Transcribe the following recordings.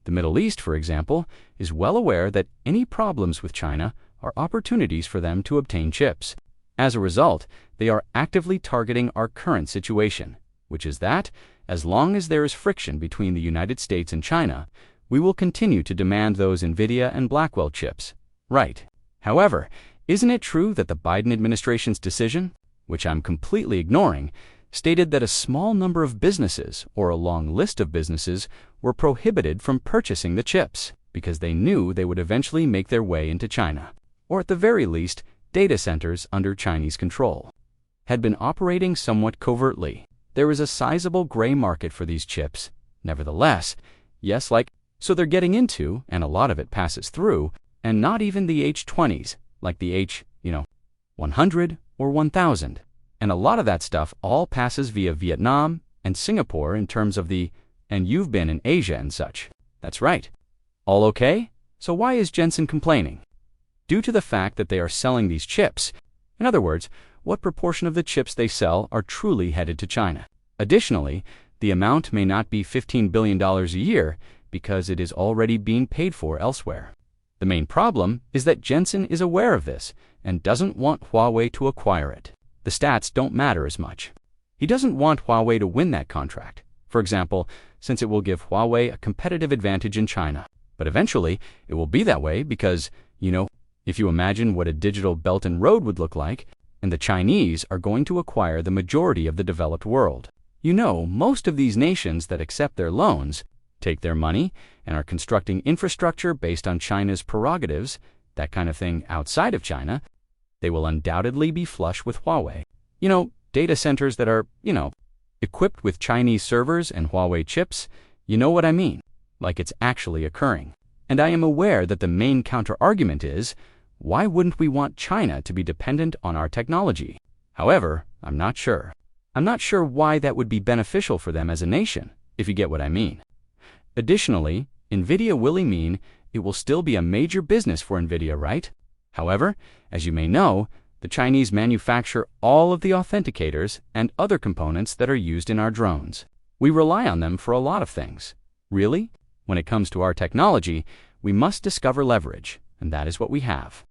The Middle East, for example, is well aware that any problems with China are opportunities for them to obtain chips. As a result, they are actively targeting our current situation, which is that, as long as there is friction between the United States and China, we will continue to demand those Nvidia and Blackwell chips. Right. However, isn't it true that the Biden administration's decision, which I'm completely ignoring, stated that a small number of businesses, or a long list of businesses, were prohibited from purchasing the chips because they knew they would eventually make their way into China, or at the very least, data centers under Chinese control, had been operating somewhat covertly. There is a sizable gray market for these chips. Nevertheless, yes, so they're getting into, and a lot of it passes through, and not even the H20s, like the H100 or 1000. And a lot of that stuff all passes via Vietnam and Singapore in terms of and you've been in Asia and such. That's right. All okay? So why is Jensen complaining? Due to the fact that they are selling these chips. In other words, what proportion of the chips they sell are truly headed to China? Additionally, the amount may not be $15 billion a year because it is already being paid for elsewhere. The main problem is that Jensen is aware of this and doesn't want Huawei to acquire it. The stats don't matter as much. He doesn't want Huawei to win that contract, for example, since it will give Huawei a competitive advantage in China. But eventually, it will be that way because, if you imagine what a digital Belt and Road would look like, and the Chinese are going to acquire the majority of the developed world. Most of these nations that accept their loans, take their money, and are constructing infrastructure based on China's prerogatives, that kind of thing outside of China, they will undoubtedly be flush with Huawei. Data centers that are, equipped with Chinese servers and Huawei chips, you know what I mean, like it's actually occurring. And I am aware that the main counter-argument is, why wouldn't we want China to be dependent on our technology? However, I'm not sure. I'm not sure why that would be beneficial for them as a nation, if you get what I mean. Additionally, Nvidia will mean it will still be a major business for Nvidia, right? However, as you may know, the Chinese manufacture all of the authenticators and other components that are used in our drones. We rely on them for a lot of things. Really? When it comes to our technology, we must discover leverage, and that is what we have.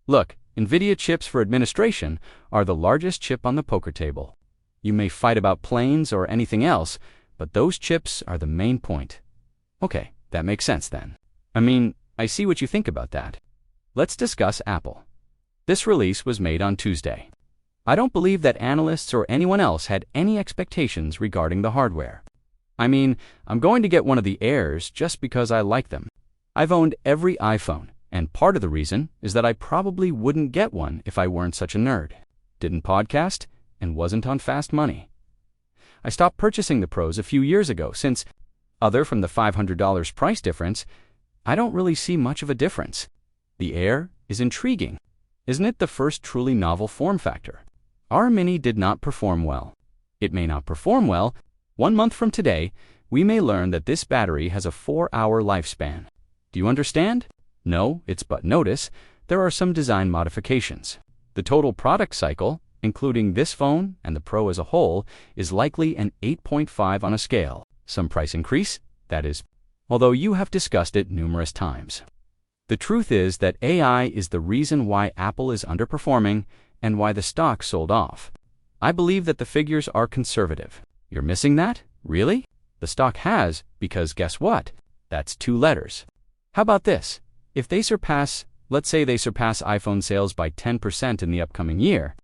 Look, Nvidia chips for administration are the largest chip on the poker table. You may fight about planes or anything else, but those chips are the main point. Okay, that makes sense then. I see what you think about that. Let's discuss Apple. This release was made on Tuesday. I don't believe that analysts or anyone else had any expectations regarding the hardware. I'm going to get one of the Airs just because I like them. I've owned every iPhone, and part of the reason is that I probably wouldn't get one if I weren't such a nerd, didn't podcast, and wasn't on fast money. I stopped purchasing the Pros a few years ago since, other from the $500 price difference, I don't really see much of a difference. The Air is intriguing. Isn't it the first truly novel form factor? Our Mini did not perform well. It may not perform well. 1 month from today, we may learn that this battery has a 4-hour lifespan. Do you understand? No, but notice, there are some design modifications. The total product cycle, including this phone and the Pro as a whole, is likely an 8.5 on a scale. Some price increase, that is, although you have discussed it numerous times. The truth is that AI is the reason why Apple is underperforming and why the stock sold off. I believe that the figures are conservative. You're missing that? Really? The stock has, because guess what? That's 2 letters. How about this? If they let's say they surpass iPhone sales by 10% in the upcoming year.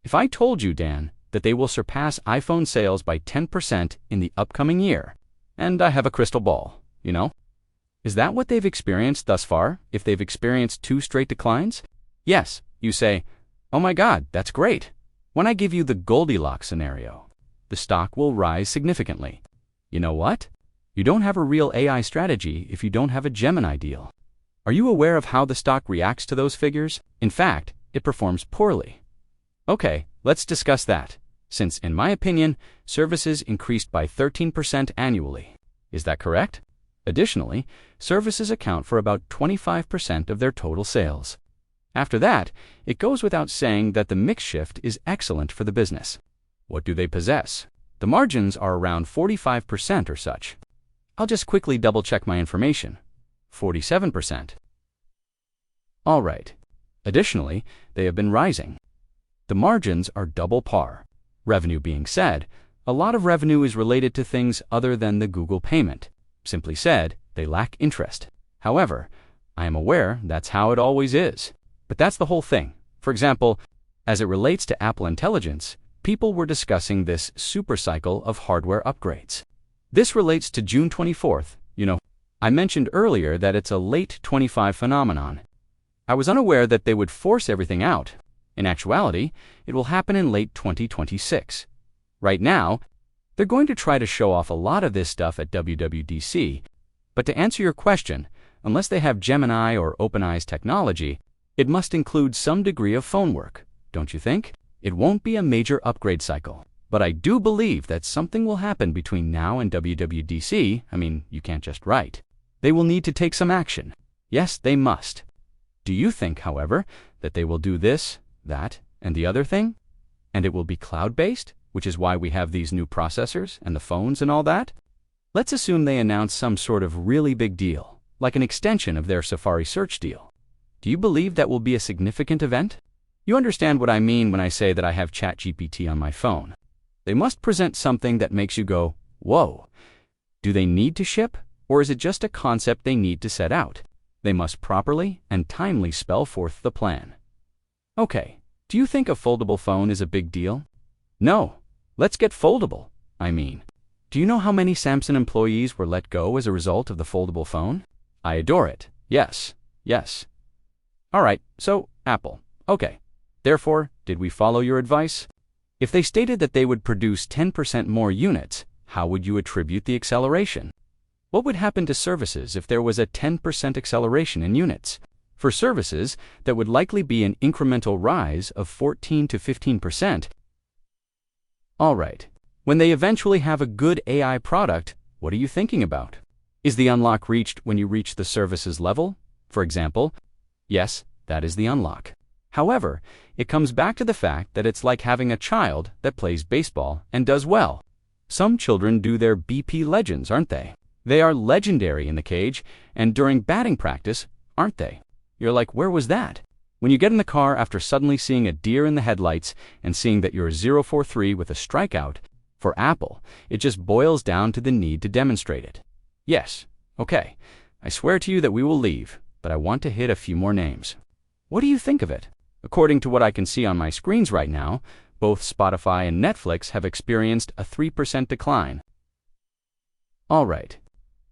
If I told you, Dan, that they will surpass iPhone sales by 10% in the upcoming year, and I have a crystal ball, is that what they've experienced thus far, if they've experienced 2 straight declines? Yes, you say, oh my God, that's great. When I give you the Goldilocks scenario, the stock will rise significantly. You know what? You don't have a real AI strategy if you don't have a Gemini deal. Are you aware of how the stock reacts to those figures? In fact, it performs poorly. Okay, let's discuss that, since, in my opinion, services increased by 13% annually. Is that correct? Additionally, services account for about 25% of their total sales. After that, it goes without saying that the mix shift is excellent for the business. What do they possess? The margins are around 45% or such. I'll just quickly double-check my information. 47%. All right. Additionally, they have been rising. The margins are double par. Revenue being said, a lot of revenue is related to things other than the Google payment. Simply said, they lack interest. However, I am aware that's how it always is. But that's the whole thing. For example, as it relates to Apple Intelligence, people were discussing this super cycle of hardware upgrades. This relates to June 24th. I mentioned earlier that it's a late 25 phenomenon. I was unaware that they would force everything out. In actuality, it will happen in late 2026. Right now, they're going to try to show off a lot of this stuff at WWDC, but to answer your question, unless they have Gemini or OpenAI's technology, it must include some degree of phone work, don't you think? It won't be a major upgrade cycle, but I do believe that something will happen between now and WWDC. You can't just write. They will need to take some action. Yes, they must. Do you think, however, that they will do this, that, and the other thing? And it will be cloud-based, which is why we have these new processors and the phones and all that? Let's assume they announce some sort of really big deal, like an extension of their Safari search deal. Do you believe that will be a significant event? You understand what I mean when I say that I have ChatGPT on my phone. They must present something that makes you go, whoa. Do they need to ship, or is it just a concept they need to set out? They must properly and timely spell forth the plan. Okay, do you think a foldable phone is a big deal? No, let's get foldable. Do you know how many Samsung employees were let go as a result of the foldable phone? I adore it. Yes. All right, so Apple. Okay. Therefore, did we follow your advice? If they stated that they would produce 10% more units, how would you attribute the acceleration? What would happen to services if there was a 10% acceleration in units? For services, that would likely be an incremental rise of 14 to 15%. All right. When they eventually have a good AI product, what are you thinking about? Is the unlock reached when you reach the services level? For example, yes, that is the unlock. However, it comes back to the fact that it's like having a child that plays baseball and does well. Some children do their BP legends, aren't they? They are legendary in the cage and during batting practice, aren't they? You're like, where was that? When you get in the car after suddenly seeing a deer in the headlights and seeing that you're 0-for-3 with a strikeout, for Apple, it just boils down to the need to demonstrate it. Yes, okay, I swear to you that we will leave, but I want to hit a few more names. What do you think of it? According to what I can see on my screens right now, both Spotify and Netflix have experienced a 3% decline. All right.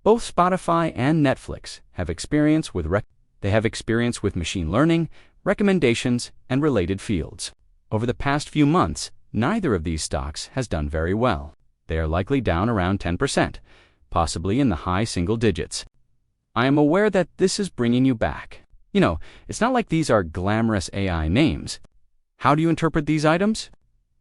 Both Spotify and Netflix have experience with machine learning, recommendations, and related fields. Over the past few months, neither of these stocks has done very well. They are likely down around 10%, possibly in the high single digits. I am aware that this is bringing you back. It's not like these are glamorous AI names. How do you interpret these items?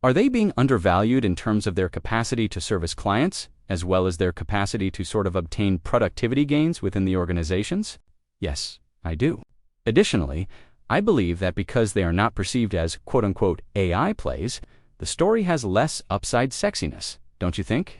Are they being undervalued in terms of their capacity to service clients, as well as their capacity to sort of obtain productivity gains within the organizations? Yes, I do. Additionally, I believe that because they are not perceived as quote-unquote AI plays, the story has less upside sexiness, don't you think?